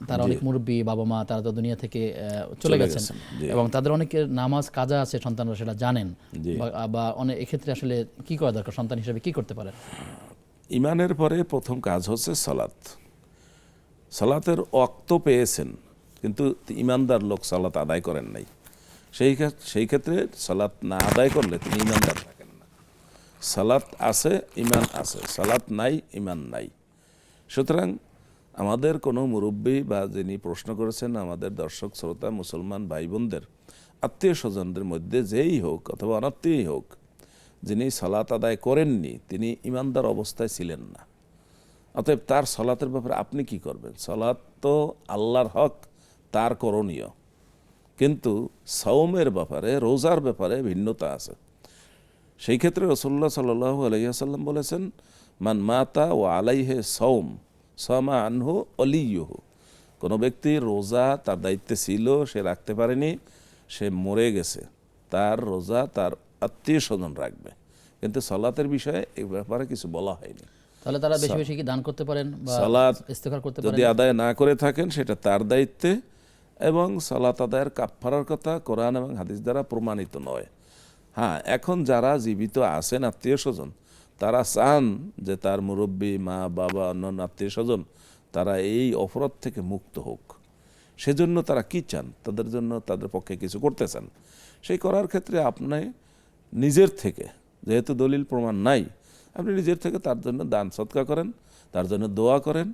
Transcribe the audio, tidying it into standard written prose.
তারা অনেক মুরব্বী বাবা মা, তারা তো দুনিয়া থেকে চলে গেছেন, এবং তাদের অনেকের নামাজ কাজা আছে, সন্তানরা সেটা জানেন, বা অনেক এক্ষেত্রে আসলে কি করা দরকার, সন্তান হিসেবে কি করতে পারেন? ইমানের পরে প্রথম কাজ হচ্ছে সালাত। সালাতের ওয়াক্ত পেয়েছেন, কিন্তু ইমানদার লোক সালাত আদায় করেন নাই, সেই ক্ষেত্রে সালাত না আদায় করলে তিনি ইমানদার থাকেন না। সালাত আছে, ইমান আছে, সালাত নাই, ইমান নাই। সুতরাং আমাদের কোনো মুরব্বী বা যিনি প্রশ্ন করেছেন, আমাদের দর্শক শ্রোতা মুসলমান ভাই বোনদের আত্মীয় স্বজনদের মধ্যে যেই হোক অথবা অনাত্মীয়ই হোক, যিনি সালাত আদায় করেননি, তিনি ইমানদার অবস্থায় ছিলেন না। অতএব তার সালাতের ব্যাপারে আপনি কি করবেন? সালাত তো আল্লাহর হক, তার করণীয়, কিন্তু সাওমের ব্যাপারে, রোজার ব্যাপারে ভিন্নতা আছে। সেই ক্ষেত্রে রাসূলুল্লাহ সাল্লাল্লাহু আলাইহি ওয়াসাল্লাম বলেছেন, মান মাতা ও আলাইহে সাওম সামা আনহু ওলিয়ুহু। কোনো ব্যক্তি রোজা তার দায়িত্বে ছিল, সে রাখতে পারেনি, সে মরে গেছে, তার রোজা তার আত্মীয় স্বজন রাখবে, কিন্তু সালাতের বিষয়ে এই ব্যাপারে কিছু বলা হয়নি। তাহলে তারা বেশি বেশি কি দান করতে পারেন বা সালাত ইস্তেগফার করতে পারেন? যদি আদায় না করে থাকেন সেটা তার দায়িত্বে, এবং সালাত আদায়ের কাফফারার কথা কোরআন এবং হাদিস দ্বারা প্রমাণিত নয়। হ্যাঁ, এখন যারা জীবিত আছেন আত্মীয় স্বজন, তারা চান যে তার মুরব্বী মা বাবা অন্যান্য আত্মীয় স্বজন তারা এই অপরাধ থেকে মুক্ত হোক। সেজন্য তারা কি চান, তাদের জন্য তাদের পক্ষে কিছু করতে চান। সেই করার ক্ষেত্রে আপনি নিজের থেকে, যেহেতু দলিল প্রমাণ নাই, আপনি নিজের থেকে তার জন্য দান সদকা করেন, তার জন্য দোয়া করেন,